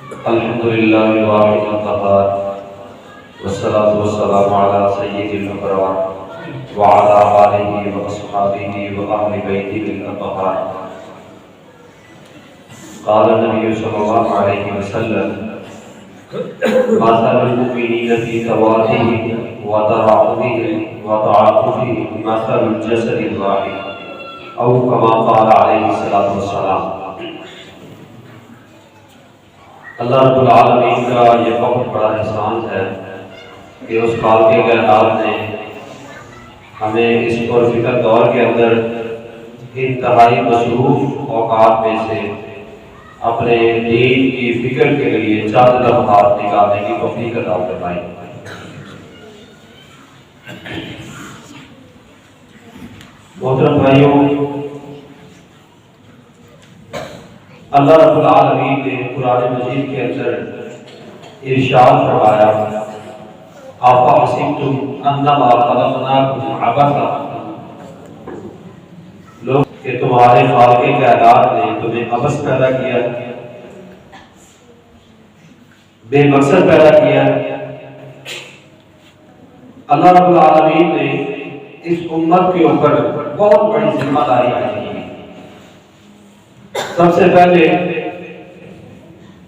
الحمد لله الواحد القهار والصلاة والسلام على سيد الأبرار وعلى آله وأصحابه وأهل بيته الأطهار. قال النبي صلى الله عليه وسلم: مثل المؤمنين في توادهم وتراحمهم وتعاطفهم مثل الجسد الواحد أو كما قال عليه الصلاة والسلام. اللہ رب العالمین کا یہ بہت بڑا احسان ہے کہ اس خالق کائنات نے ہمیں اس پرفکر دور کے اندر انتہائی مصروف اوقات میں سے اپنے دین کی فکر کے لیے چند لمحات نکالنے کی توفیق عطا فرمائی. محترم بھائیوں، اللہ رب العالمین نے قرآن مجید کے اندر ارشاد فرمایا: أَفَحَسِبْتُمْ أَنَّمَا خَلَقْنَاكُمْ عَبَثًا، لوگ کہ تمہارے خالق کائنات نے تمہیں عبث پیدا کیا، بے مقصد پیدا کیا. اللہ رب العالمین نے اس امت کے اوپر بہت بڑی ذمہ داری عائد کی. سب سے پہلے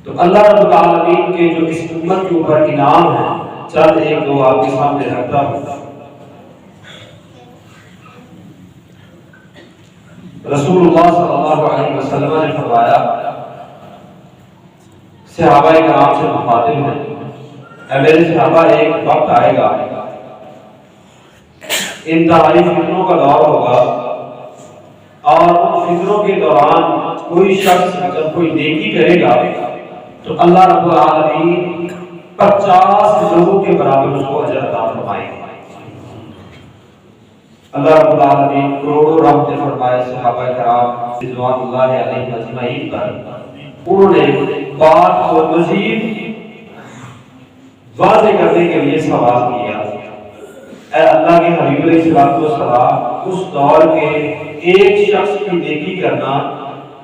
تو اللہ رب العالمین کے جو اس امت کے اوپر انعام ہے، چند ایک دو آپ کے سامنے رکھتا ہوں. رسول اللہ صلی اللہ علیہ وسلم نے فرمایا، صحابہ کرام سے مخاطب ہیں: اے میرے صحابہ، ایک وقت آئے گا، انتہائی فتنوں کا دور ہوگا، اور ان فتنوں کے دوران کوئی شخص جب کوئی نیکی کرے گا تو اللہ رب العالمین 50 لوگوں کے برابر اس کو اجر عطا فرمائیں گے. اللہ رب العالمین کروڑوں رحمتیں فرمائے صحابہ کرام رضوان اللہ علیہم اجمعین پر. انہوں نے بات کو مزید واضح کرنے کے لیے سوال کیا: اے اللہ کے حبیب علیہ السلام، اس دور کے ایک شخص کی نیکی کرنا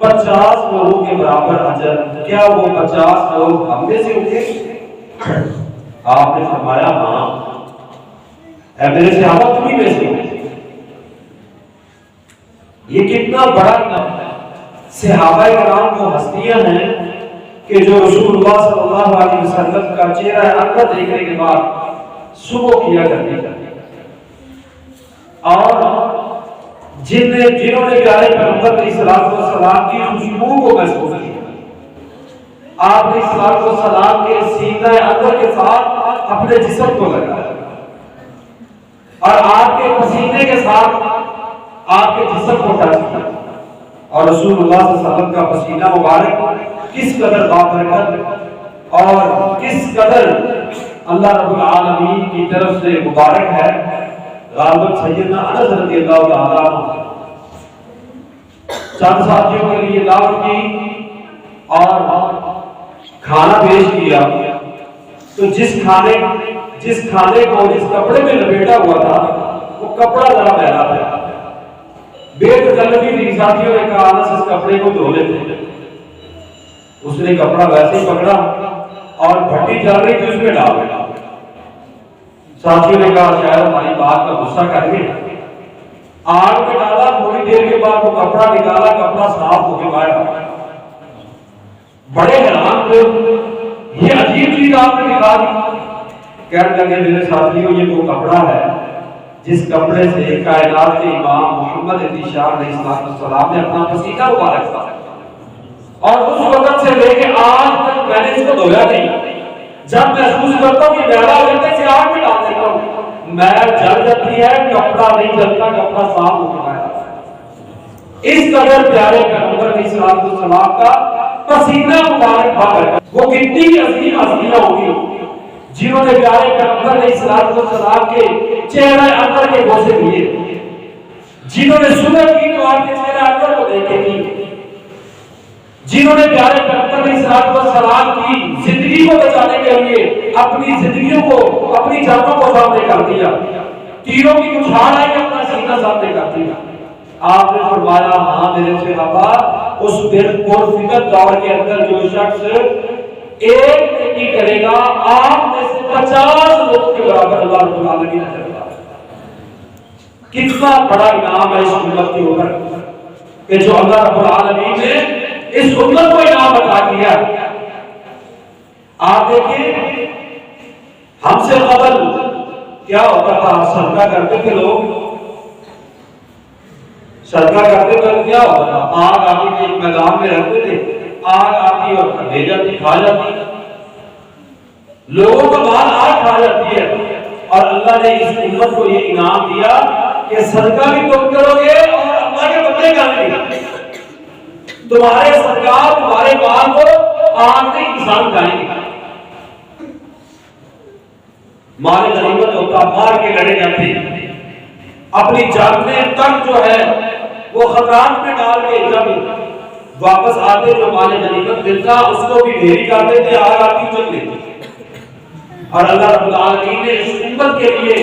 50 لوگوں کے برابر اجر، کیا وہ 50 لوگ ہم میں سے ہوں گے؟ آپ نے فرمایا: ہاں. اے میرے صحابہ، تم ہی میں سے ہوں. یہ کتنا بڑا انعام ہے. صحابہ کرام وہ ہستیاں ہیں کہ جو رسول اللہ صلی اللہ علیہ وسلم کا چہرہ انور دیکھنے کے بعد صبح کیا کرتے تھے، اور جنہوں نے پیارے پیغمبر علیہ السلام کی خوشبو کو محسوس کیا. آپ نے السلام کے سینہ انور کے ساتھ اپنے جسم کو لگایا، اور آپ کے پسینے کے ساتھ آپ کے جسم کو ٹچ کیا. اور رسول اللہ صلی اللہ علیہ وسلم کا پسینہ مبارک کس قدر بابرکت اور کس قدر اللہ رب العالمین کی طرف سے مبارک ہے. غالباً سیدنا انس رضی اللہ تعالیٰ عنہ چند ساتھیوں کے لیے دعوت کی اور کھانا پیش کیا، تو جس کھانے کو جس کپڑے میں لپیٹا ہوا تھا وہ کپڑا ذرا میلا تھا. بے تکلفی تھی. ساتھیوں نے کہا: انس، اس کپڑے کو دھو لیتے. اس نے کپڑا ویسے ہی پکڑا اور بھٹی چل رہی تھی اس میں ڈال دیا. ساتھیوں نے کہا شاید ہماری بات کا غصہ کر کے آگ میں ڈالا. تھوڑی دیر کے بعد وہ کپڑا نکالا، کپڑا صاف ہو کے باہر آیا. بڑے حیران تھے، یہ عجیب چیز آپ نے نکالی. کہنے لگے: میرے ساتھیوں، یہ وہ کپڑا ہے جس کپڑے سے کائنات کے امام محمد انتشار علیہ السلام نے اپنا پسینہ مبارک تھا، اور اس وقت سے لے کے آج تک میں نے اس کو دھویا نہیں. جب محسوس کرتا ہوں کہ میلا ہو جاتا ہے اسے آگ میں ڈال دیتا ہوں، میل جل جاتی ہے، کپڑا نہیں جلتا، کپڑا صاف ہو چکا ہے. اس قدر پیارے پیغمبر علیہ السلام کا پسینہ مبارک بابرکت. وہ کتنی عظیم ہستیاں ہوگی جنہوں نے پیارے پیغمبر علیہ السلام کے چہرہ انور کے بوسے دیے، جنہوں نے صبح کی تو آپ کے چہرہ انور کو دیکھے کی، جنہوں نے پیارے پیغمبر علیہ السلام کی زندگی کو بچانے کے لیے اپنی زندگیوں کو، اپنی جانوں کو سامنے کر دیا. تیروں کی اچھال آئی، اپنا سینہ سامنے کر دیا. آپ نے فرمایا: ہاں میرے صحابہ، اس پرفکر دور کے اندر جو شخص ایک نیکی کرے گا آپ میں سے 50 لوگوں کے برابر اللہ رب العالمین اجر عطا کرے گا۔ کتنا بڑا انعام ہے اس امت کے اوپر کہ جو اللہ رب العالمین نے اس امت کو انعام عطا کیا۔ آپ دیکھیں ہم سے قبل کیا ہوتا تھا، صدقہ کرتے تھے لوگ، صدقہ کرتے تھے کیا ہوتا تھا، آگ آتی تھی ایک میدان میں رکھتے تھے، آگ آتی اور لے جاتی، کھا جاتی، لوگوں کا مال آگ کھا جاتی ہے۔ اور اللہ نے اس امت کو یہ انعام دیا کہ صدقہ بھی تم کرو گے اور اللہ کے بندے کریں گے، تمہارے صدقہ تمہارے مال کو آگ سے انسان کھائیں گے۔ مال غنیمت ہوتا، مار کے لڑے جاتے، اپنی جانیں تک جو ہے وہ خطرات میں ڈال کے جب واپس آتے جو مال غنیمت ملتا اس کو بھی ڈھیری کر دیتے، آگ آتی چل لیتے۔ اور اللہ رب العالمین نے اس امت کے لیے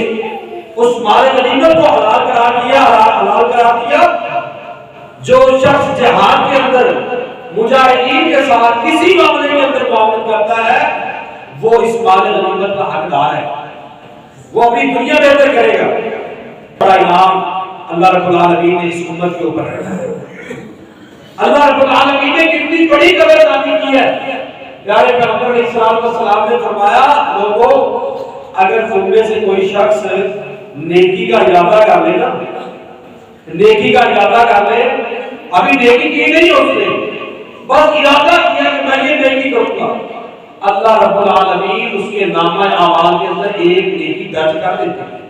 اس مال غنیمت کو حلال قرار دیا، حلال قرار دیا۔ جو شخص جہاد کے اندر مجاہدین کے ساتھ کسی معاملے کے اندر معاونت کرتا ہے وہ اس مال غنیمت کا حقدار ہے، وہ اپنی دنیا بہتر کرے گا۔ بڑا انعام اللہ رب العالمین نے اس امت کے اوپر رکھا ہے۔ اللہ رب العالمین نے کتنی بڑی قدردانی کی ہے۔ پیارے پیغمبر علیہ السلام نے فرمایا لوگوں اگر تم میں سے کوئی شخص نیکی کا ارادہ کر لے نا، نیکی کا ارادہ کر لے، ابھی نیکی کی نہیں اس نے، بس ارادہ کیا کہ میں یہ نیکی کروں گا، اللہ رب العالمین اس کے نامہ اعمال کے اندر ایک نیکی درج کر دیتا ہے۔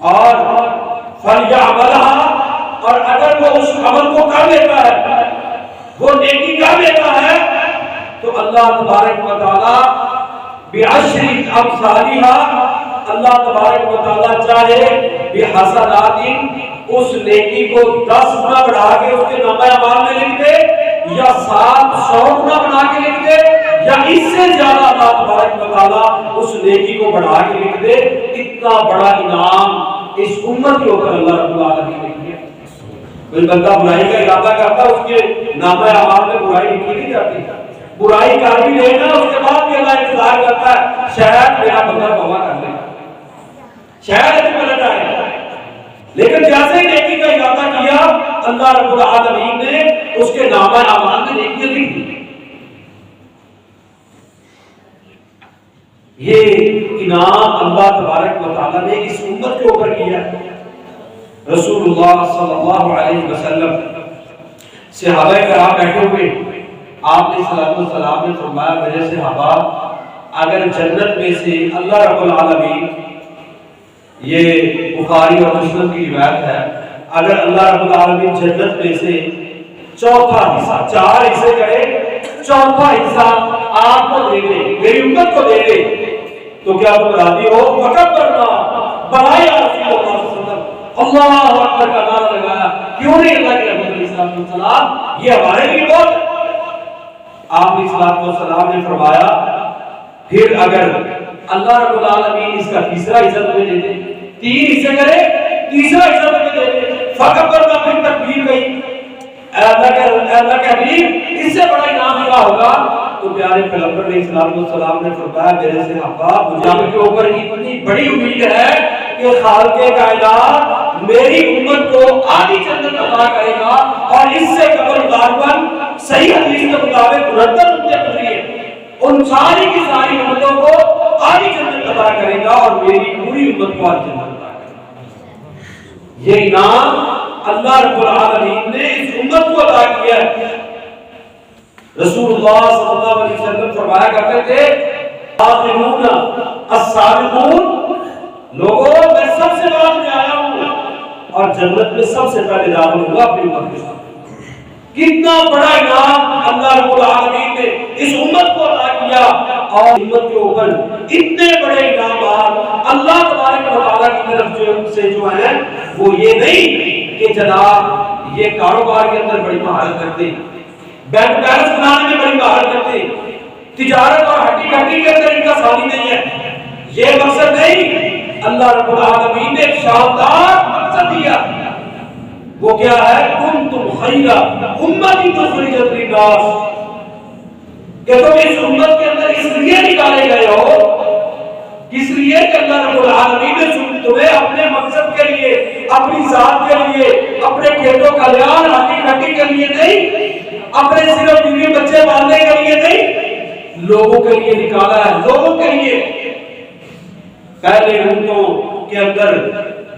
اور فَلْيَعْمَلْهَا، اور اگر وہ اس عمل کو کر لیتا ہے، وہ نیکی کر لیتا ہے، تو اللہ تبارک و تعالی بِعَشْرِ أَمْثَالِهَا، اللہ تبارک و تعالی چاہے بِحَسَنَاتٍ اس نیکی کو 10 گنا بڑھا کے اس کے نامہ اعمال میں لکھ دے، یا 700 گنا بنا کے لکھ دے، یا اس سے زیادہ اللہ تبارک و تعالی اس نیکی کو بڑھا کے لکھ دے۔ اتنا بڑا انعام اس امت کے اوپر اللہ رب العالمین نے کیا۔ کوئی بندہ برائی کا ارادہ کرتا اس کے نامہ اعمال میں برائی لکھی نہیں جاتی، برائی کر بھی لے نا اس کے بعد بھی اللہ انتظار کرتا ہے شاید میرا بندہ توبہ کر لے، شاید اس پلٹ آئے۔ لیکن جیسے ہی نیکی کا ارادہ کیا اللہ رب العالمین نے اس کے نامہ اعمال میں نیکیاں لکھ دی۔ یہ انعام اللہ تبارک و تعالی نے اس امت کے اوپر کیا۔ رسول اللہ صلی اللہ علیہ وسلم صحابہ کرام بیٹھے ہوئے، آپ نے صلی اللہ علیہ وسلم نے فرمایا میرے صحابہ اگر جنت میں سے اللہ رب العالمین، یہ بخاری اور مسلم کی روایت ہے، اگر اللہ رب العالمین جنت میں سے چوتھا حصہ، 4 حصے کرے، چوتھا حصہ آپ کو دے دے، میری امت کو دے دے، تو کیا تم راضی ہو؟ فقط کرنا بڑھائی رسول اللہ صلی اللہ علیہ وسلم اللہ اکبر کا نعرہ لگایا، کیوں نہیں اللہ کے رحمت علیہ السلام یہ ہمارے لیے بہت۔ آپ نے صلی اللہ علیہ وسلم نے فرمایا پھر اگر اللہ رب العالمین اس کا تیسرا حصہ تمہیں دے دے، 3 حصے کرے، تیسرا حصہ تمہیں دے دے، فقط کرنا پھر تکبیر گئی، اے اللہ کے حبیب اس سے بڑا انعام کیا ہوگا؟ تو پیارے پیغمبر علیہ السلام نے فرمایا میرے صحابہ مجھے آپ کے اوپر اتنی بڑی امید ہے کہ خالق کائنات میری امت کو آدھی جنت عطا کرے گا، اور اس سے قبل غالباً صحیح حدیث کے مطابق 69 امتیں گزری ہیں، ان ساری کی ساری امتوں کو آدھی جنت عطا کرے گا اور میری پوری امت کو آدھی جنت عطا کرے گا۔ یہ انعام اللہ رب العالمین نے اس امت کو عطا کیا ہے۔ رسول اللہ صلی اللہ علیہ وسلم فرمایا کرتے تھے آخرون السابقون، لوگوں میں سب سے بعد میں آیا ہوں اور جنت میں سب سے پہلے داخل ہوا اپنی امت کے ساتھ۔ کتنا بڑا انعام اللہ رب العالمین نے اس امت کو عطا کیا، اور امت کے اوپر اتنے بڑے انعامات اللہ تبارک و تعالیٰ کی طرف سے جو ہیں وہ یہ نہیں کہ جناب یہ کاروبار کے اندر بڑی مہارت رکھتے، بینک بیلنس بنانے میں بڑی مہارت رکھتے، تجارت اور ہڈی کٹی کے اندر ان کا ثانی نہیں ہے، یہ مقصد نہیں۔ اللہ رب العالمین نے ایک شاندار مقصد دیا، وہ کیا ہے؟ کنتم خیر امۃ اخرجت للناس، کہ تم اس امت کے اندر اس لیے نکالے گئے ہو، اس لیے کہ اللہ رب العالمین نے تمہیں اپنے مقصد کے لیے، اپنی ذات کے لیے، اپنے کھیتوں کھلیان ہاتھی کھٹی کے لیے نہیں، اپنے صرف بیوی بچے پالنے کے لیے نہیں، لوگوں کے لیے نکالا ہے، لوگوں کے لیے۔ پہلے امتوں کے اندر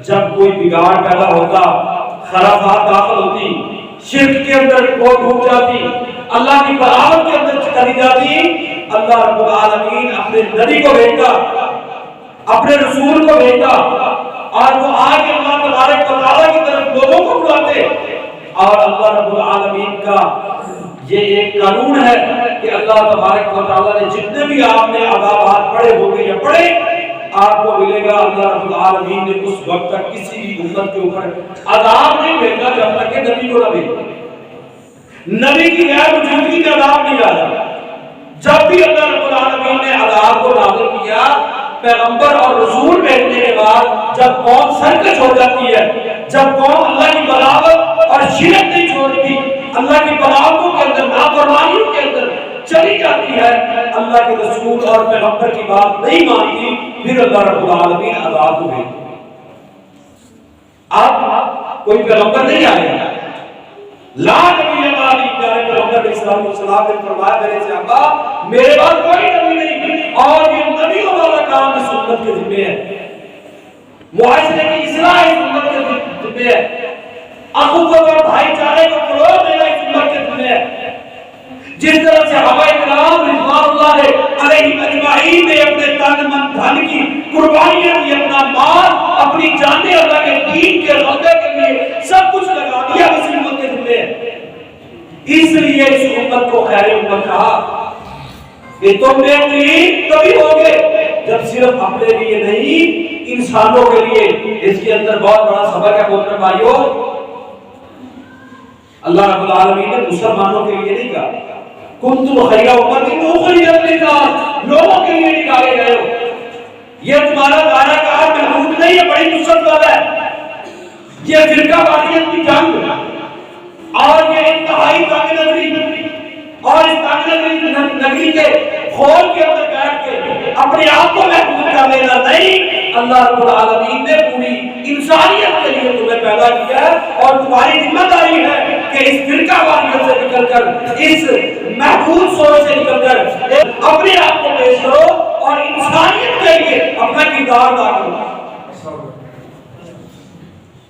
جب کوئی بگاڑ پیدا ہوتا، خرافات داخل ہوتی، شرک کے اندر وہ ڈوب جاتی، اللہ کی بغاوت کے اندر چلی جاتی، اللہ رب العالمین اپنے نبی کو بھیجتا، اپنے رسول کو بھیجتا، اور وہ آگے اللہ تبارک و تعالیٰ کی طرف لوگوں کو بلاتے۔ اور اللہ رب العالمین کا یہ ایک قانون ہے کہ اللہ تبارک و تعالیٰ نے جتنے بھی آپ نے عذابات پڑھے ہوں گے یا پڑھے، آپ کو ملے گا اللہ رب العالمین نے اس وقت تک کسی بھی امت کے اوپر عذاب نہیں بھیجا جب تک کہ نبی کو نہ بھیجا۔ نبی کی غیر موجودگی میں عذاب نہیں آیا۔ جب بھی اللہ رب العالمین نے عذاب کو نازل کیا، پیغمبر اور رسول بھیجنے کے بعد جب قوم سرکش ہو جاتی ہے، جب قوم اللہ کی بغاوت اور شرک نہیں چھوڑتی، اللہ کی بغاوتوں کے اندر، نافرمانیوں کے اندر چلی جاتی ہے، اللہ کے رسول اور پیغمبر کی بات نہیں مانتی، پھر اللہ رب العالمین عذاب کو بھیجتا۔ اب کوئی پیغمبر نہیں آئے گا، لا نبی ہماری پیارے پیغمبر علیہ السلام نے فرمایا میرے سے ابا میرے بعد کوئی نبی نہیں، اور یہ نبیوں والا کام اس امت کے ذمہ ہے، معاشرے کی اصلاح اس امت کے ذمہ ہے، اخوت اور بھائی چارے کو فروغ دینا اس امت کے ذمہ ہے۔ جس طرح سے صحابہ کرام رضوان اللہ علیہم اجمعین نے اپنے تن من دھن کی قربانیاں دی، اپنا مال، اپنی جانیں اللہ کے دین کے غلبے کے لیے سب کچھ لگا دیا، اس امت کے ذمہ ہے۔ اس لیے اس امت کو خیر امت کہا کہ تم بہترین تبھی ہوگے جب صرف اپنے لیے نہیں، انسانوں کے لیے۔ اس کے اندر بہت بڑا سبق ہے محترم بھائیو، اللہ رب العالمین نے مسلمانوں کے لیے نہیں کہا کنتم خیر امت اخرجت للناس، لوگوں کے لیے نکالے گئے ہو، یہ تمہارا دائرہ کار محدود نہیں ہے، بڑی نصرت والا ہے۔ یہ فرقہ واریت کی جنگ اور یہ انتہائی تنگ نظری، اور اس تنگ نظری کے خول کے اندر بیٹھ کے اپنے آپ کو محدود کر لینا نہیں، اللہ رب العالمین نے پوری انسانیت کے لیے تمہیں پیدا کیا ہے، اور تمہاری ذمہ داری ہے کہ اس فرقہ واریت سے نکل کر، اس محدود سوچ سے نکل کر اپنے آپ کو پیش کرو اور انسانیت کے لیے اپنا کردار ادا کرو۔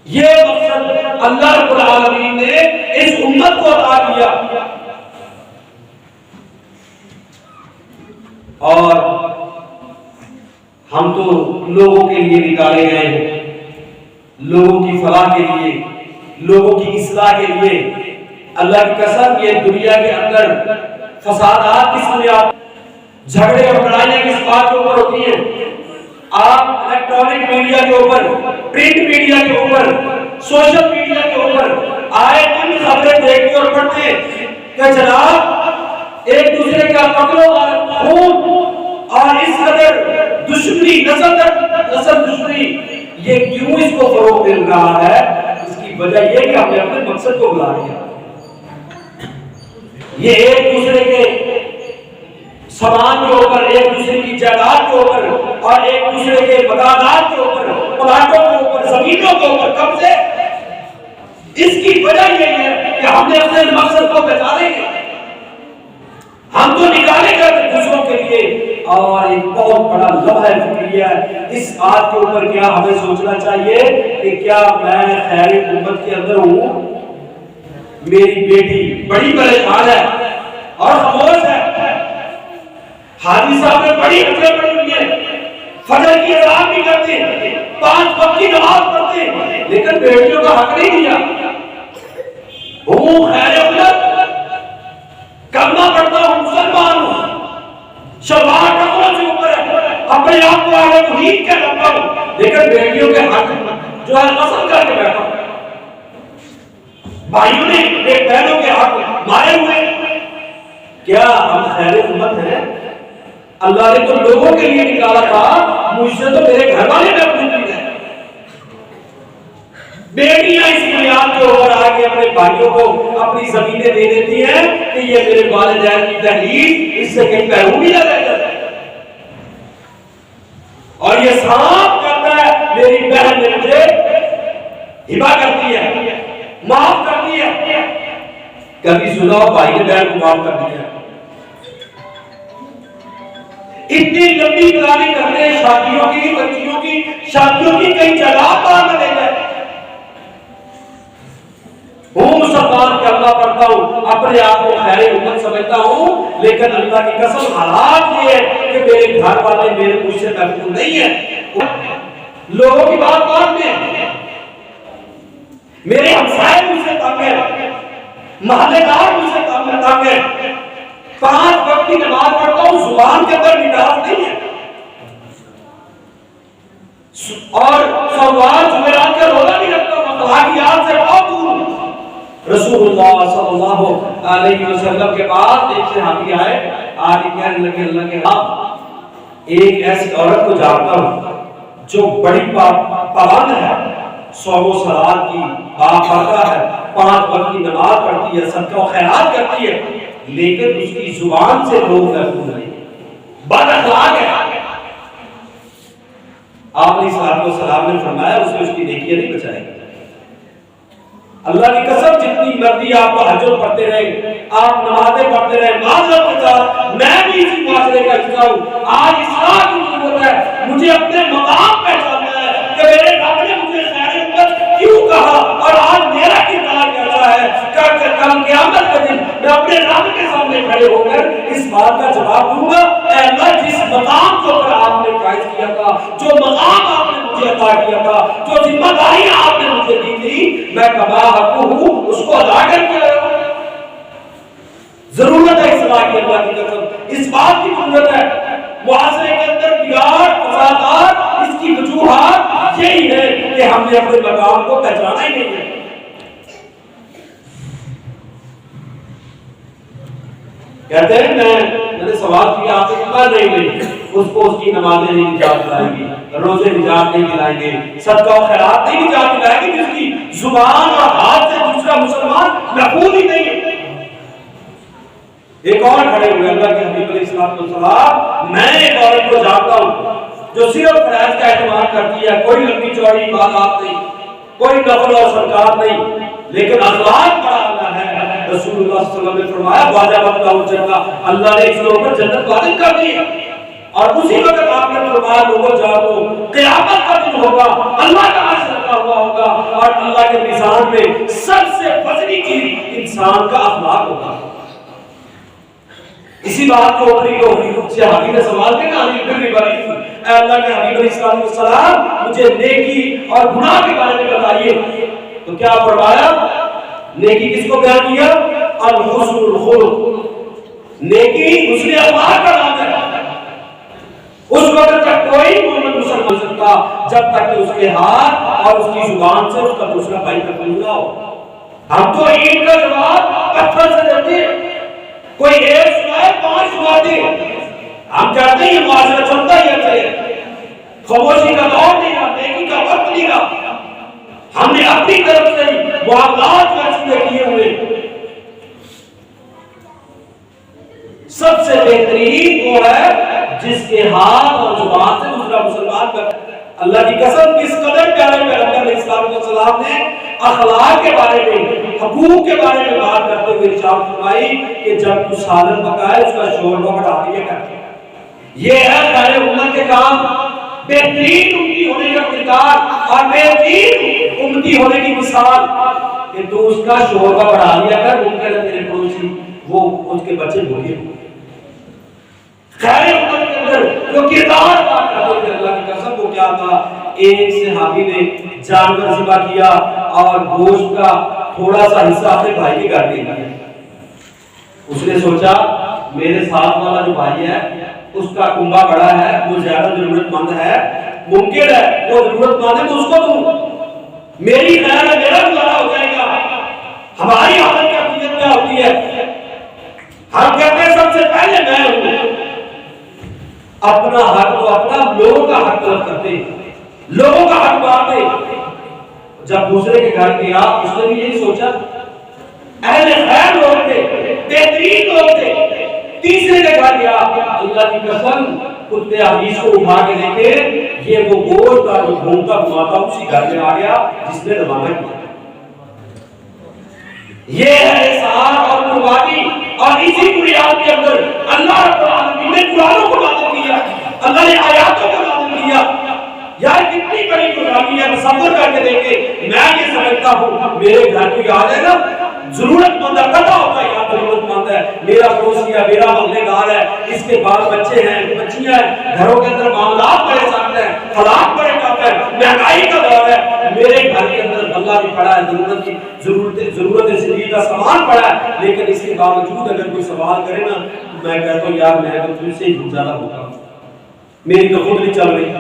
یہ مقصد اللہ رب العالمین نے اس امت کو عطا کیا، اور ہم تو لوگوں کے لیے نکالے گئے ہیں، لوگوں کی فلاح کے لیے، لوگوں کی اصلاح کے لیے۔ اللہ کی قسم یہ دنیا کے اندر فسادات کس بنیاد، جھگڑے اور لڑائیاں کس بات کے اوپر ہوتی ہیں؟ آپ الیکٹرانک میڈیا کے اوپر، پرنٹ میڈیا کے اوپر، سوشل میڈیا کے اوپر آئے دن خبریں دیکھتے اور پڑھتے ہیں کہ جناب ایک دوسرے کا قتل و خون اور اس قدر دشمنی، نسل دشمنی، یہ کیوں اس کو فروغ مل رہا ہے؟ اس کی وجہ یہ کہ ہم نے اپنے مقصد کو بلا لیا۔ یہ ایک دوسرے کے سامان کے اوپر، ایک دوسرے کی جائیداد کے اوپر اور ایک دوسرے کے مکانات کے اوپر، پلاٹوں کے اوپر، زمینوں کے اوپر قبضے، اس کی وجہ یہ ہے کہ ہم نے اپنے مقصد کو بچا لیں گے، ہم تو نکالے گئے دوسروں کے لیے۔ اور ایک بہت بڑا لمحہ فکریہ ہے اس بات کے اوپر، کیا ہمیں سوچنا چاہیے کہ کیا میں خیر امت کے اندر ہوں؟ میری بیٹی بڑی پریشان ہے اور خاموش ہے، حاجی صاحب نے بڑی حجریں پڑی ہوئی ہیں، فجر کی اذان بھی کرتے ہیں، 5 وقت کی نماز پڑھتے ہیں، لیکن بیٹیوں کا حق نہیں دیا۔ ہوں خیر امت، کلمہ پڑھتا ہوں، مسلمان ہوں، شلوار کپڑوں سے اوپر ہے، اپنے آپ کو آگے توحید کہتا ہوں، لیکن بیٹیوں کے حق جو ہے قسم کر کے بیٹھا ہوں۔ بھائیوں نے ایک بہنوں کے حق مارے ہوئے، کیا ہم خیر امت ہیں؟ اللہ نے تو لوگوں کے لیے نکالا تھا، مجھ سے تو میرے گھر والے میں پوچھتی ہیں۔ بیٹیاں اس بنیاد کے اوپر آ کے اپنے بھائیوں کو اپنی زمینیں دے دیتی ہیں کہ کہ یہ میرے والدین کی تحریر اس سے کہیں محروم ہی نہ رہ جائے. اور یہ صاف کرتا ہے میری بہن نے مجھے ہبا کرتی ہے, معاف کرتی ہے. کبھی سنا ہو بھائی نے بہن کو معاف کر دیا؟ اتنی لمبی پلاننگ کرتے ہیں شادیوں کی, بچیوں کی شادیوں کی, کئی جگہ پار نہ لے جائے. ہوں مسلمان کرنا پڑتا ہوں, اپنے آپ کو خیر امت سمجھتا ہوں, لیکن اللہ کی قسم حالات یہ ہے کہ میرے گھر والے میرے مجھ سے محفوظ نہیں ہیں. لوگوں کی بات مانتے ہیں, میرے ہمسائے مجھ سے تنگ ہیں, محلے دار مجھ سے تنگ ہیں. 5 وقت کی نماز پڑھتا ہوں, زبان کے اندر مٹاس نہیں ہے, اور سوال جمعرات کا روزہ نہیں رکھتا ہوں, اخلاقیات سے بہت دور ہوں. رسول اللہ صلی اللہ علیہ وسلم کے پاس ایک صحابی آئے, آج کہنے لگے اللہ کے آپ ایک ایسی عورت کو جانتا ہوں جو بڑی پابند ہے, 100 صلات کی پابند ہے, 5 وقت کی نماز پڑھتی ہے, صدقہ و خیرات کرتی ہے, لیکن اس کی زبان سے لوگ محفوظ نہیں, بد اخلاق ہے. آپ علیہ السلام نے فرمایا اس نے اس کی نیکیاں نہیں بچائیں گے. اللہ کی قسم جتنی مرضی آپ کو حج پڑھتے رہے, آپ نمازیں پڑھتے رہے, معذرت کے ساتھ میں بھی اسی معاشرے کا حصہ ہوں. آج اصلاح کی ضرورت ہے, مجھے اپنے مقام پہچاننا ہے کہ میرے رب نے مجھے خیر امت کیوں کہا, اور آج میرا کردار کیسا ہے. کل قیامت کے دن میں اپنے رب کے سامنے کھڑے ہو کر اس بات کا جواب دوں گا, اے اللہ جس مقام کو آپ نے فائز کیا تھا, جو مقام آپ نے مجھے عطا کیا تھا, جو ذمہ داریاں آپ نے مجھے دی تھی, میں کما ہوں اس کو ادا کر کے آیا ہوں. ضرورت ہے اصلاح کی, اللہ کی قسم اس بات کی ضرورت ہے. معاشرے کے اندر بگاڑ, فسادات, اس کی وجوہات یہی ہے کہ ہم نے اپنے مقام کو پہچانا ہی نہیں ہے. کہتے ہیں میں نے سوال کیا آپ نے کہا نہیں, اس کو اس کی نمازیں نہیں نجات دلائیں گی, روزے نجات نہیں دلائیں گے, صدقہ و خیرات نہیں نجات دلائیں گے, جس کی زبان اور ہاتھ سے دوسرا مسلمان محفوظ ہی نہیں ہے. ایک اور کھڑے ہوئے اللہ کے حبیب علیہ السلام, میں ایک عورت کو جانتا ہوں جو صرف فریض کا اہتمام کرتی ہے, کوئی لمبی چوڑی عبادات نہیں, کوئی نفل اور صدقات نہیں, لیکن اخلاق بڑا اعلیٰ ہے. رسول اللہ صلی اللہ علیہ وسلم نے فرمایا واجبت له الجنہ, اللہ نے اس لوگوں پر جنت واجب کر دی. اور اسی وقت آپ نے فرمایا لوگوں جانو قیامت کا دن ہوگا, اللہ کا عرش رکھا ہوا ہوگا, اور اللہ کے میزان میں سب سے وزنی چیز انسان کا اخلاق ہوگا. اسی بات کو صحابی نے سوال کیا, اے اللہ کے حبیب علیہ السلام مجھے نیکی اور گناہ کے بارے میں بتائیے. تو کیا فرمایا, نیکی کس کو بیان کیا, الحسن الخلق, نیکی حسن اخلاق کا نام ہے. اس وقت تک کوئی مومن مسلمان سکتا جب تک کہ اس کے ہاتھ اور اس کی زبان سے اس کا دوسرا بھائی قبول نہ ہو. ہم تو عید کا جواب پتھر سے دیتے ہیں, کوئی ایک سنائے 5 سناتے, ہم چاہتے ہیں یہ معاشرہ چلتا ہی اچھے, خاموشی کا دور نہیں رہا, نیکی کا وقت نہیں رہا. ہم نے اپنی طرف سے معاملات ویسے کیے ہوئے. سب سے بہترین وہ ہے جس کے ہاتھ اور زبان سے دوسرا مسلمان کا. اللہ کی قسم کس قدر پیارے پیغمبر علیہ السلام نے اخلاق کے بارے میں, حقوق کے بارے میں بات کرتے ہوئے ارشاد فرمائی کہ جب تو سالن پکائے اس کا شوربہ بڑھا دیا کر. یہ ہے خیر امت کے کام, بہترین امتی ہونے کا کردار اور بہترین امتی ہونے کی مثال کہ تو اس کا شوربہ بڑھا دیا کر. ممکن ہے تیرے پڑوسی وہ ان کے بچے بھوکے ہوں. خیر امت کے اندر جو کردار بات کرتے تھے اللہ کی قسم وہ کیا تھا, ایک صحابی نے جانور ذبح کیا اور گوشت کا تھوڑا سا حصہ اپنے بھائی کے گھر دے دیا. اس نے سوچا میرے ساتھ والا جو بھائی ہے اس کا کنبا بڑا ہے, وہ زیادہ ضرورت مند ہے, ممکن ہے وہ ضرورت مند ہے تو اس کو دوں, میری خیر ہے میرا گزارا ہو جائے گا. ہماری عادت کیا قیمت کیا ہوتی ہے, ہم کہتے ہیں سب سے پہلے میں ہوں. اپنا حق تو اپنا, لوگوں کا حق طلب کرتے, لوگوں کا حق مانتے. جب دوسرے کے گھر گیا اس نے بھی یہی سوچا, اہل خیر لوگ تھے, بہترین دیکھا گیا اللہ کی قسم کتے حدیث کو اٹھا کے دیکھے یہ وہ گوشت کا جو گھومتا گھماتا اسی گھر میں آ گیا جس نے روانہ کیا. یہ ہے احسان اور قربانی. اور اسی بنیاد کے اندر اللہ رب العالمین نے قرآن کو نازل کیا, اللہ نے آیاتوں کو نازل کیا. یار کتنی بڑی قربانی ہے. تصور کر کے دیکھیں, میں یہ سمجھتا ہوں میرے گھر کو یاد ہے نا, ضرورت مند ہے, پتہ ہوتا ہے یار ضرورت مند ہے, میرا پڑوسی ہے, میرا محلے دار ہے, اس کے بال بچے ہیں, بچیاں ہیں, گھروں کے اندر معاملات بڑے سخت ہیں, حالات بڑے ٹف ہیں, مہنگائی کا دور ہے. میرے گھر کے اندر غلہ بھی پڑا ہے, ضرورت زندگی کا سامان پڑا ہے, لیکن اس کے باوجود اگر کوئی سوال کرے نا تو میں کہتا ہوں یار میں تو تجھ سے ہی زیادہ ہوتا ہوں, میری تو خود نہیں چل رہی,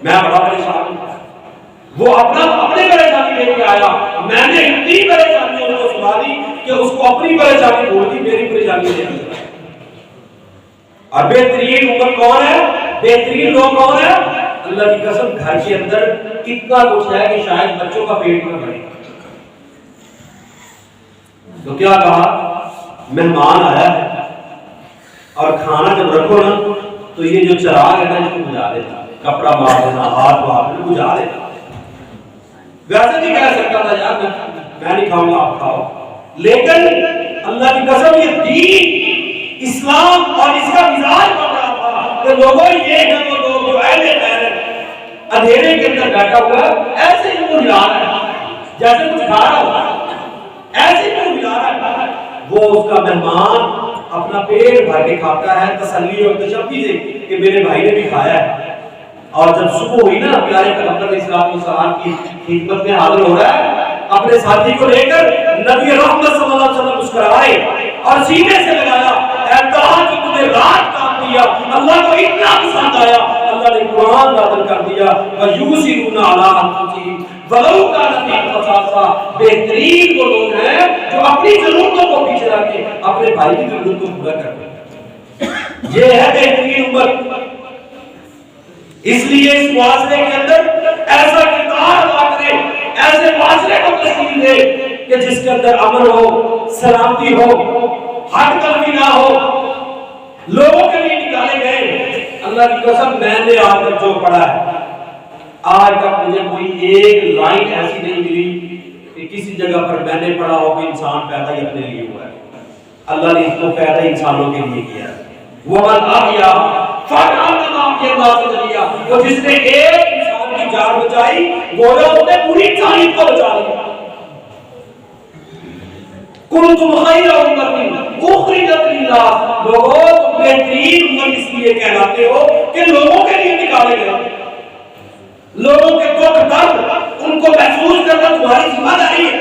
میں بڑا پریشان ہوں. وہ اپنے پریشانی لے کے آیا, میں نے اتنی پریشانی اس کو سنا دی کہ اس کو اپنی پریشانی بول دی, میری پریشانی لے آئی. اور بہترین امت کون ہے, بہترین لوگ کون ہے؟ اللہ کی قسم گھر کے اندر اتنا کچھ ہے کہ شاید بچوں کا پیٹ نہ بھرے. تو کیا کہا, مہمان آیا ہے اور کھانا جب رکھو نا تو یہ جو چراغ ہے نا اس کو بجھا دینا, کپڑا مار دینا, ہاتھ مار دینا, بجھا دینا. ویسے نہیں کہہ سکتا تھا یار میں نہیں کھاؤں گا آپ کھاؤ, لیکن اللہ کی قسم یہ دین اسلام اور اس کا مزاج بن رہا تھا کہ لوگوں یہ ہے وہ لوگ جو اہل خیر اندھیرے کے اندر بیٹھا ہوا ہے ایسے ہی وہ ہلا رہا ہے جیسے کچھ کھا رہا ہوتا, ایسے ہی وہ ہلا رہا ہے. وہ اس کا مہمان اپنا پیٹ بھر کے کھاتا ہے تسلی اور تشفی سے کہ میرے بھائی نے بھی کھایا ہے. اور جب صبح ہوئی نا پیارے پیغمبر علیہ السلام کی خدمت میں حاضر ہو رہا ہے اپنے ساتھی کو لے کر, نبی رحمت صلی اللہ علیہ وسلم مسکرائے اور سینے سے لگایا, اے اللہ جو تم نے رات کام کیا اللہ کو اتنا پسند آیا, اللہ نے قرآن نازل کر دیا وَيُؤْثِرُونَ عَلَىٰ أَنفُسِهِمْ وَلَوْ كَانَ بِهِمْ خَصَاصَةٌ. بہترین وہ لوگ ہیں جو اپنی ضرورتوں کو پیچھے رکھ کے اپنے بھائی کی ضرورت کو پورا کرتے ہیں. یہ ہے بہترین امت. اس لیے اس معاشرے کے اندر ایسا کردار ادا کرے, ایسے معاشرے کو تشکیل دے کہ جس کے اندر امن ہو, سلامتی ہو, حق تلفی نہ ہو, لوگوں کے لیے نکالے گئے. اللہ کی قسم میں نے آج تک جو پڑھا ہے آج تک مجھے کوئی ایک لائن ایسی نہیں ملی کہ کسی جگہ پر میں نے پڑھا ہو کہ انسان پیدا ہی اپنے لیے ہوا ہے. اللہ نے اس کو پیدا انسانوں کے لیے کیا ہے. وَمَنْ أَحْيَا فَكَأَنَّمَا أَحْيَا النَّاسَ جَمِيعًا. وہ جس نے ایک انسان کی جان بچائی گویا اس نے پوری انسانیت کو بچا لیا. كُنْتُمْ خَيْرَ أُمَّةٍ أُخْرِجَتْ لِلنَّاسِ. لوگوں تم بہترین امت اس لیے کہلاتے ہو کہ لوگوں کے لیے نکالے گئے. لوگوں کے دکھ درد ان کو محسوس کرنا تمہاری ذمہ داری ہے.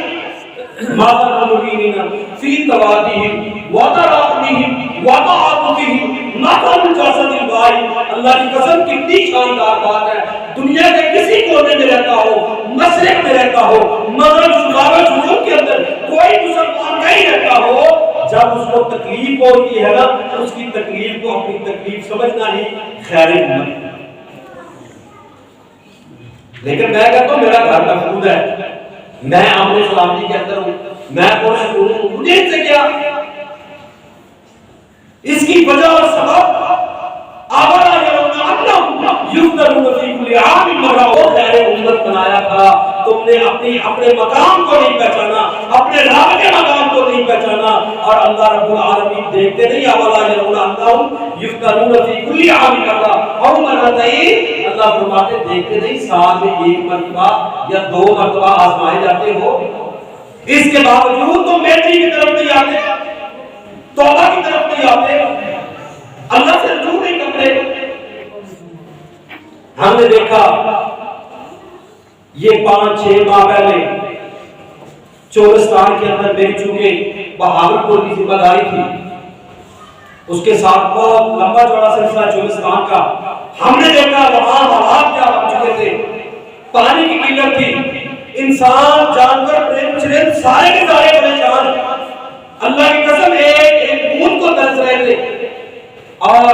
مَثَلُ الْمُؤْمِنِينَ فِي تَوَادِّهِمْ وَتَرَاحُمِهِمْ وَتَعَاطُفِهِمْ مَثَلُ الْجَسَدِ الْوَاحِدِ. اللہ کی قسم کتنی شاندار بات ہے. دنیا کے کسی کونے میں رہتا ہو, مشرق میں رہتا ہو, مغرب شمال و جنوب کے اندر کوئی مسلمان نہیں رہتا ہو, جب اس کو تکلیف ہوتی ہے نا اس کی تکلیف کو اپنی تکلیف سمجھنا ہی خیر امت. لیکن میں کہتا ہوں میرا گھر محفوظ ہے, میں امن سلامتی کے اندر ہوں, میں پرسکون ہوں, مجھے ان سے کیا. اس کی وجہ اور سبب آوَلَا يَرَوْنَ أَنَّهُمْ يُفْتَنُونَ فِي كُلِّ عَامٍ مَرَّةً. وہ خیر امت بنایا تھا, تم نے اپنے مقام کو نہیں پہچانا, اپنے رب کے مقام کو نہیں پہچانا. اور اللہ رب العالمین دیکھتے نہیں آوَلَا يَرَوْنَ أَنَّهُمْ يُفْتَنُونَ فِي كُلِّ عَامٍ مَرَّةً أَوْ مَرَّتَيْنِ. اللہ فرماتے دیکھتے نہیں سال میں ایک مرتبہ یا دو مرتبہ آزمائے جاتے ہو, اس کے باوجود تم بیٹی کی طرف نہیں آتے, توبہ کی طرف نہیں آتے, اللہ سے رجوع نہیں کرتے. ہم نے دیکھا یہ 5-6 ماہ پہلے چولستان کے اندر میری چونکہ بہاولپور کی ذمہ داری تھی, اس کے ساتھ بہت لمبا چوڑا سلسلہ چولستان کا. ہم نے دیکھا وہاں حالات کیا بن چکے تھے, پانی کی قلت تھی, انسان جانور پرند سارے کے سارے پریشان. اللہ کی قسم ایک بوند کو ترس رہے تھے. اور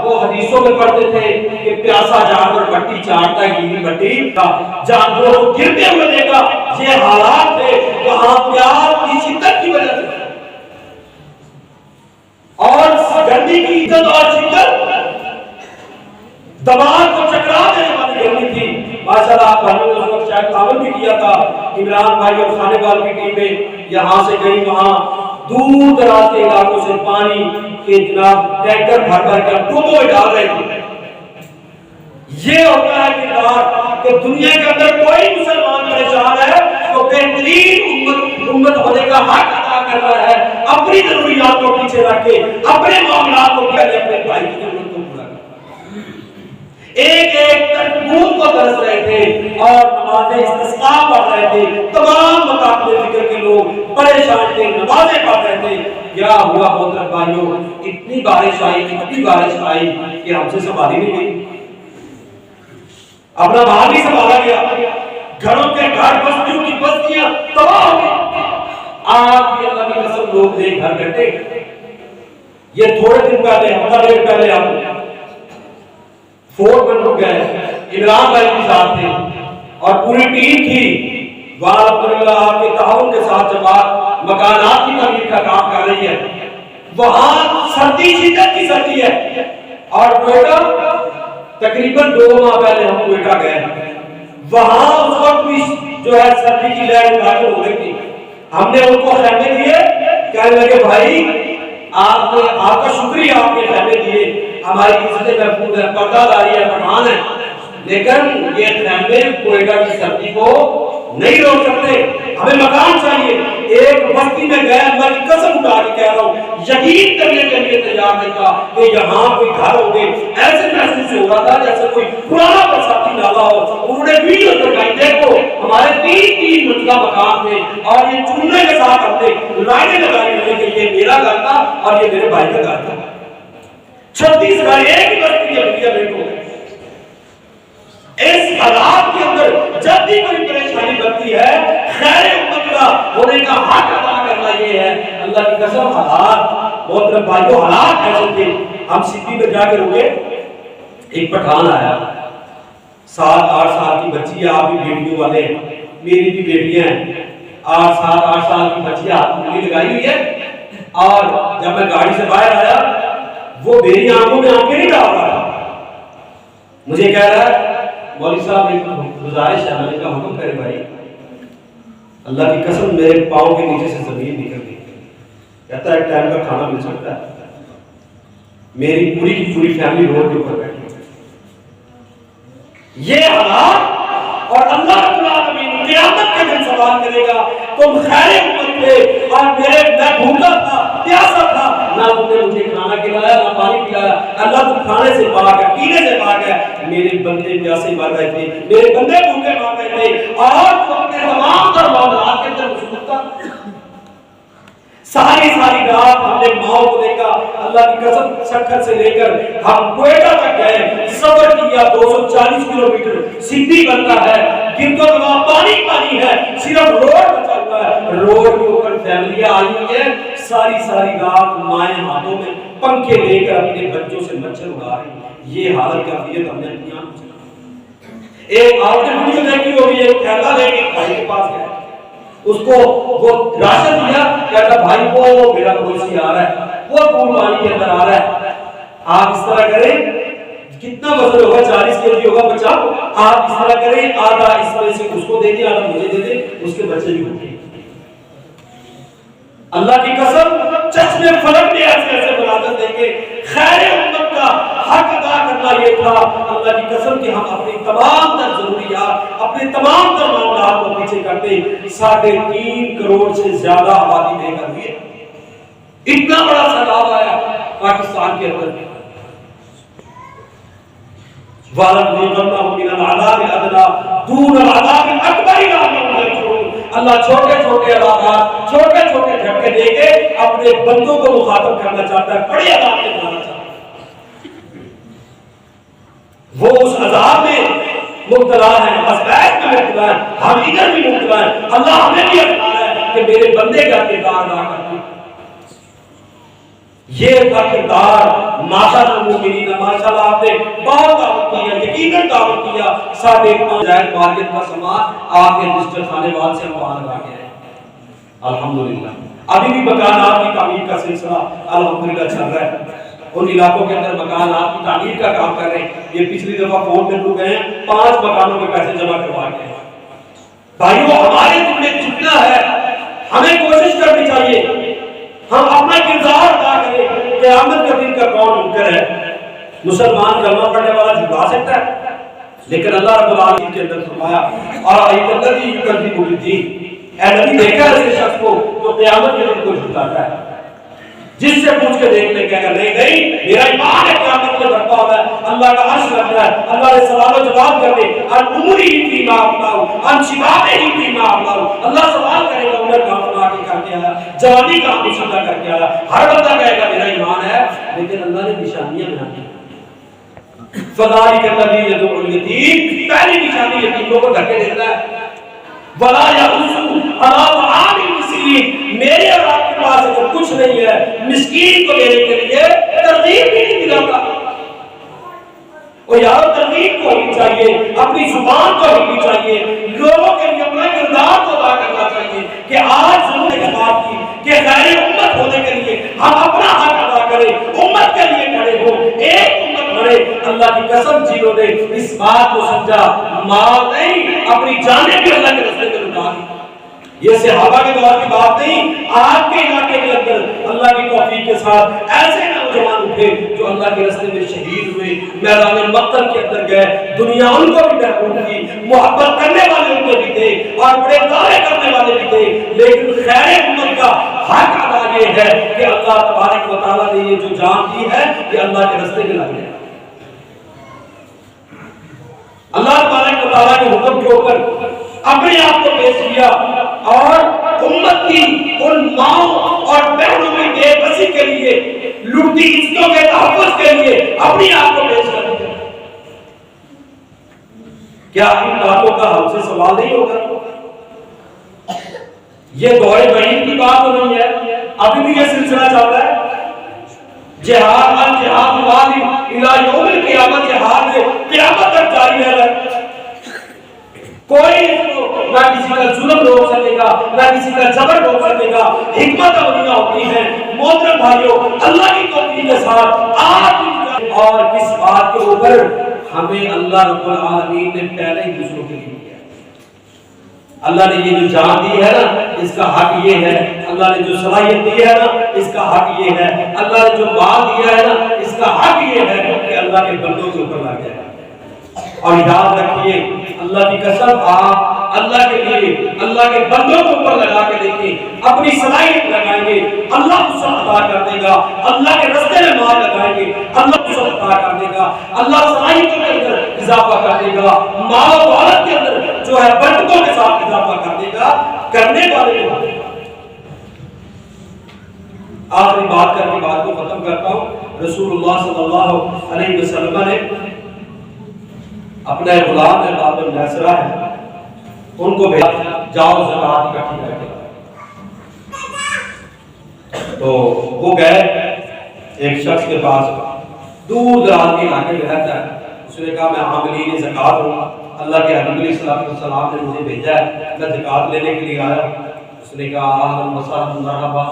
وہ حدیثوں میں پڑھتے تھے کہ پیاسا جانور مٹی چاٹتا ہے, گیلی مٹی جانوروں کو گرتے ہوئے دیکھا. یہ حالات تھے وہاں پیاس کی شدت کی وجہ سے. اور گرمی کی عزت اور شدت دماغ کو چکرا دینے والی گرمی تھی. ماشاءاللہ آپ بھائیوں نے اس وقت شاید تعاون بھی کیا تھا. عمران بھائی اور خانے وال کی ٹیمیں یہاں سے گئی وہاں دور دراز کے علاقوں سے پانی کے جناب ٹینکر بھر بھر کر ٹوبوں میں ڈال رہے تھے. یہ ہوتا ہے کردار کہ دنیا کے اندر کوئی مسلمان پریشان ہے تو بہترین امت ہونے کا حق ادا کر رہا ہے. اپنی ضروریات کو پیچھے رکھ کے اپنے معاملات کو پہلے اپنے بھائی کی ضرورت کو پورا کر. ایک ایک تربوت کو درس رہے تھے اور نماز استسقاء پڑھ رہے تھے. تمام مقاصد فکر کے لوگ پریشان تھے, نمازیں پڑھ رہے تھے. کیا ہوا محترم بھائیوں, اتنی بارش آئی کہ ہم سے سنبھالی نہیں گئی. اپنا مال بھی سنبھالا گیا, گھروں کے گھر بستیوں کی بستیاں تباہ ہو گئی. آج بھی اللہ کی قسم لوگ دیکھ گھر کٹے. یہ تھوڑے دن پہلے, ہفتہ ڈیڑھ پہلے ہم فورٹ میں رک گئے. عمران بھائی کے ساتھ تھے اور پوری ٹیم تھی. وہاں الحمدللہ آپ کے تعاون کے ساتھ جب آپ مکانات کی تعمیر کا کام کر رہی ہے, وہاں سردی شدت کی سردی ہے. اور کوئٹہ تقریباً 2 ماہ پہلے ہم کوئٹہ گئے, وہاں اس وقت بھی جو ہے سردی کی لہر داخل ہو گئی تھی. ہم نے ان کو خیمے دیے, کہنے لگے بھائی آپ کا شکریہ, آپ کے خیمے دیے, ہماری عزت محفوظ ہے, پردہ داری ہے, پٹھان ہے, لیکن یہ خیمے کوئٹہ کی سردی کو نہیں روک سکتے. ہمیں مکان چاہیے. ایک بستی میں گئے, اللہ کی قسم اٹھا کے کہہ رہا ہوں, یقین کرنے کے لیے تیار نہیں تھا کہ یہاں کوئی گھر ہوگے. ایسے محسوس ہو رہا تھا جیسے کوئی پرانا برساتی نالا ہو. انہوں نے ویڈیو دکھائی, دیکھو ہمارے 3 منزلہ مکان تھے اور یہ چونے کے ساتھ ہم نے لائنیں لگائی ہوئی کہ یہ میرا گھر تھا اور یہ میرے بھائی کا گھر تھا. 36 گھر ایک ہی بستی کے بھیا بیٹھ ہو گئے. اس حالات کے اندر جب بھی کوئی پریشانی بنتی ہے, خیر امت کا ہونے کا حق ادا کرنا یہ ہے. اللہ کی قسم حالات محترم بھائیوں, حالات ایسے تھے. ہم سٹی میں جا کے رکے, ایک پٹھان آیا, 7-8 سال کی بچی ہے. آپ بھی بیٹیوں والے ہیں, میری بھی بیٹیاں ہیں. 7-8 سال کی بچی ہاتھ میں لگائی ہوئی ہے. اور جب میں گاڑی سے باہر آیا, وہ میری آنکھوں میں آنکھیں نہیں ڈال رہا تھا. مجھے کہہ رہا ہے مولوی صاحب ایک گزارش ہے. میں نے کہا حکم کرے بھائی. اللہ کی قسم میرے پاؤں کے نیچے سے زمین نکل گئی. کہتا ہے ایک ٹائم کا کھانا مل سکتا ہے. میری پوری کی پوری فیملی روڈ کے اوپر بیٹھی. یہ حالات, اور اللہ رب العالمین قیامت کے دن سوال کرے گا تم خیر امت تھے اور میں بھوکا تھا, پیاسا تھا, نہ تم نے مجھے کھانا کھلایا نہ پانی پلایا. اللہ تم کھانے سے پاک ہے, پینے سے پاک ہے. میرے بندے پیاسے مر رہے تھے, میرے بندے بھوکے مر رہے تھے, اور تم اپنے تمام تر معاملات کے اندر مصروف تھا. ساری رات ہم نے ماؤں کو دیکھا. اللہ کی قسم سکھر سے لے کر ہم کوئٹہ تک گئے, سفر کیا. 240 کلومیٹر سدھی بنتا ہے, گرد و نواح پانی ہے, صرف روڈ بچا ہوا ہے. روڈ کے اوپر فیملیاں آئی ہوئی ہیں, ساری رات مائیں ہاتھوں میں پنکھے لے کر اپنے بچوں سے مچھر اڑا رہی ہیں. یہ حالت کیفیت ہم نے اپنی آنکھوں سے. ایک آپ نے ویڈیو دیکھی ہوگی, ایک تھیلا لے کے بھائی کے پاس گیا, اس کو وہ راشن دیا, کہتا بھائی وہ میرا پڑوسی آ رہا ہے, وہ پول پانی کے اندر آ رہا ہے. آپ اس طرح کریں, کتنا وزن ہوگا, 40 kg ہوگا بچہ, آپ اس طرح کریں, آدھا اس طرح سے اس کو دے دیں, آدھا مجھے دے دیں, اس کے بچے بھی ہوتے ہیں. اللہ کی قسم چشمے فلک میں ایسے مناظر دیں گے. خیر امت کا حق ادا کرنا یہ تھا اللہ کی قسم کہ ہم اپنی تمام تر ضروریات, اپنے تمام تر معاملات کو پیچھے کرتے. 3.5 کروڑ سے زیادہ آبادی بے گھر ہوئی ہے. اتنا بڑا سیلاب آیا پاکستان کے اندر. اللہ چھوٹے علاقات, چھوٹے جھٹکے دے کے اپنے بندوں کو مخاطب کرنا چاہتا ہے, بڑے عذاب میں ڈالنا چاہتا ہے. وہ اس عذاب میں مبتلا ہے, مسائل میں مبتلا ہے, ہم ادھر بھی مبتلا ہے. اللہ ہمیں بھی اذعان ہے کہ میرے بندے کا کردار ادا کرتے. یہ تھا کردار. ماشاءاللہ مومنین, ماشاءاللہ آپ نے بہت دعوت کیا, یقیناً دعوت کیا. 5.5 زائد مالیت کا سامان آپ کے ڈیجیٹل خانے وال سے ہم وہاں لگا کے آئے. الحمدللہ ابھی بھی مکانات کی تعمیر کا سلسلہ الحمدللہ چل رہا ہے. ان علاقوں کے اندر مکانات کی تعمیر کا کام کر رہے ہیں. یہ پچھلی دفعہ فون میں لوگ گئے ہیں 5 مکانوں کے پیسے جمع کروا کے. بھائیو ہمارے دل میں جتنا ہے ہمیں کوشش کرنی چاہیے ہم اپنا کردار ادا کریں. قیامت کے دن کا کون منکر ہے؟ مسلمان کلمہ پڑھنے والا جھٹلا سکتا ہے، لیکن اللہ رب العالمین کے اندر فرمایا اور ایت الذی یکذب بالدین، اے نبی دیکھا ایسے شخص کو تو قیامت کے دن کو جھٹلاتا ہے. جس سے پوچھ کے دیکھ لیں کہے گا نہیں میرا ایمان ہے قیامت میں برپا ہوگا، اللہ کا عرش لگتا ہے، اللہ نے سوال و جواب کرنے ان عمری فیما افلاؤ ان شبابہ فیما افلاؤ. اللہ سوال کرے گا عمر کہاں فنا کے کر کے آیا، جوانی کہاں مشاہدہ کر کے آیا. ہر بندہ کہے گا میرا ایمان ہے، لیکن اللہ نے نشانیاں بیان کی. فذالک الذی یدعو الیتیم، پہلی نشانی یتیموں کو دھکے دیتا ہے. ولا یحض علی طعام المسکین، میرے اور آپ کے پاس اگر کچھ نہیں ہے مسکین کو دینے کے لیے ترغیب بھی نہیں دلاتا. اور یار ترغیب کو ہونی چاہیے، اپنی زبان کو ہونی چاہیے، لوگوں کے لیے اپنا کردار کو ادا کرنا چاہیے کہ آج ضرورت ہے بات کی کہ غیر امت ہونے کے لیے ہم اپنا حق ادا کریں، امت کے لیے کھڑے ہوں، ایک امت بنے. اللہ کی قسم جنہوں نے اس بات کو سمجھا مال نہیں اپنی جانیں بھی اللہ کے راستے میں لٹا دی. یہ صحابہ کے دور کی بات نہیں، آپ کے علاقے کے اندر اللہ کی توفیق کے ساتھ ایسے نوجوان اٹھے جو اللہ کے راستے میں شہید ہوئے، میدان مقتل کے اندر گئے. دنیا ان کو بھی محبوب کی، محبت کرنے والے ان کو بھی تھے اور بڑے دعوے کرنے والے بھی تھے، لیکن خیر امت کا حق ادا یہ ہے کہ اللہ تبارک و تعالیٰ نے یہ جو جان دی ہے کہ اللہ کے راستے میں لگ جائے. اللہ تبارک و تعالیٰ کے حکم کے اوپر اپنے آپ کو پیش کیا اور امت کی ان ماؤں اور بہنوں میں بے بسی کے لیے، لٹتی عزتوں کے تحفظ کے لیے اپنی آپ کو پیش کر دیا. کیا ان باتوں کا ہم سے سوال نہیں ہوگا؟ یہ دور بعید کی بات تو نہیں ہے، ابھی بھی یہ سلسلہ چل رہا ہے. جہاد الجہاد الواجب الی یوم القیامت، جہاد قیامت تک جاری ہے. کوئی نہ کسی کا ظلم روک سکے گا، نہ کسی کا جبر روک سکے گا. حکمت عملیہ ہوتی ہے محترم بھائیوں اللہ کی توفیق کے ساتھ. آج اور کس بات کے اوپر ہمیں اللہ رب العالمین نے پہلے ہی دوسروں کے لیے کیا. اللہ نے یہ جو جان دی ہے نا اس کا حق یہ ہے، اللہ نے جو صلاحیت دی ہے نا اس کا حق یہ ہے، اللہ نے جو مال دیا ہے نا اس کا حق یہ ہے کہ اللہ کے بندوں کے اوپر لگ جائے. اور یاد رکھیے اللہ کی قسم آپ اللہ کے لیے اللہ کے بندوں کے اوپر لگا کے دیکھیں، اپنی صلاحیت لگائیں گے اللہ اس وقت عطا کر دے گا. اللہ کے راستے میں مال لگائیں گے اللہ اس وقت عطا کر دے گا. اللہ صلاحیتوں کے اندر اضافہ کر دے گا، مال و دولت کے اندر جو ہے برکتوں کے ساتھ اضافہ کر دے گا. کرنے والے کو آخری بات کر کے بات کو ختم کرتا ہوں. رسول اللہ صلی اللہ علیہ وسلم نے اپنے غلام ہے باب النصرہ ہے ان کو بھیجا جاؤ زکات اکٹھی کر کے. تو وہ گئے ایک شخص کے پاس، دور دراز کے علاقے میں رہتا ہے. اس نے کہا میں عاملین زکات ہوں، اللہ کے حبیب علیہ السلام نے مجھے بھیجا ہے، میں زکات لینے کے لیے آیا ہوں. اس نے کہا اہلا وسہلا مرحبا،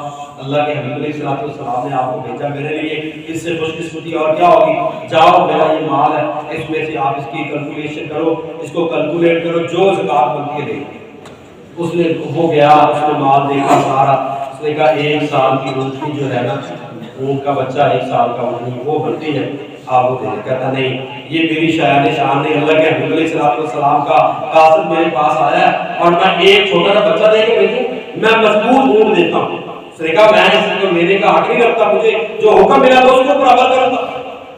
اللہ کے حبیب علیہ السلام نے آپ کو بھیجا میرے لیے، اس سے خوش قسمتی اور کیا ہوگی. جاؤ میرا یہ مال ہے اس میں سے آپ اس کی کیلکولیشن کرو، اس کو کیلکولیٹ کرو جو زکات بنتی ہے دے. اس نے وہ گیا، اس نے مال دیکھا سارا. اس نے کہا 1 سال کی اونٹنی جو ہے نا، اونٹ کا بچہ 1 سال کا اونٹنی وہ بنتی ہے آپ وہ دے. کہتا نہیں یہ میری شایان شان نہیں، اللہ کے حبیب علیہ السلام کا قاصد میرے پاس آیا ہے اور میں ایک چھوٹا سا بچہ دے کے بھیجوں، میں مضبوط اونٹ دیتا ہوں. اس نے کہا میں اس کو لینے کا حق نہیں رکھتا، مجھے جو حکم ملا تو اس کو پورا کروں گا.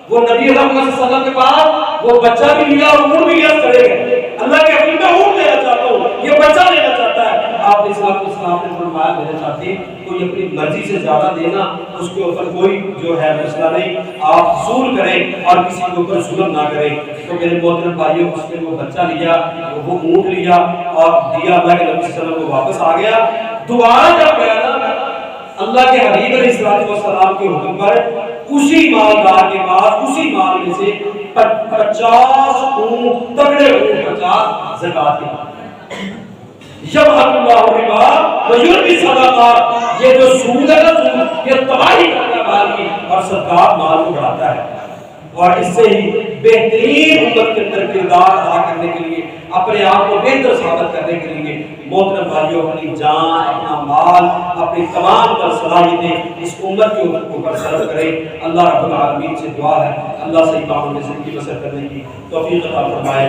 وہ نبی اللہ صلی اللہ علیہ وسلم کے پاس وہ بچہ بھی لیا اور اونٹ بھی لیا، چلے گئے. اللہ کے حبیب میں اونٹ لینا چاہتا ہوں، یہ بچہ لینا چاہتا ہے. آپ نے السلام نے فرمایا میرے ساتھی کوئی اپنی مرضی سے زیادہ دینا اس کے اوپر کوئی جو ہے مسئلہ نہیں، آپ ظلم کریں اور کسی کے اوپر ظلم نہ کریں. تو میرے محترم بھائیوں اس نے وہ بچہ لیا، وہ اونٹ لیا اور دیا. اللہ کے نبی صلی اللہ علیہ وسلم کو واپس آ گیا. دوبارہ جب گیا نا اللہ کے حبیب علیہ السلام کے حکم پر اسی مالدار کے پاس اسی مال میں سے 50 اونٹ تگڑے اونٹ 50 زکات کے پاس. یمحق اللہ الربا ویربی الصدقات، یہ جو سود ہے نا سود یہ تباہی کرتا ہے مال کی اور صدقات مال کو بڑھاتا ہے، اور اس سے ہی بہترین امت کے اندر کردار ادا کرنے کے لیے، اپنے آپ کو بہتر ثابت کرنے کے لیے محترم بھائیوں اپنی جان، اپنا مال، اپنی تمام تر صلاحیتیں اس امت کے اوپر صرف کریں۔ اللہ رب العالمین سے دعا ہے اللہ سے امام میں زندگی بسر کرنے کی توفیق عطا فرمائے۔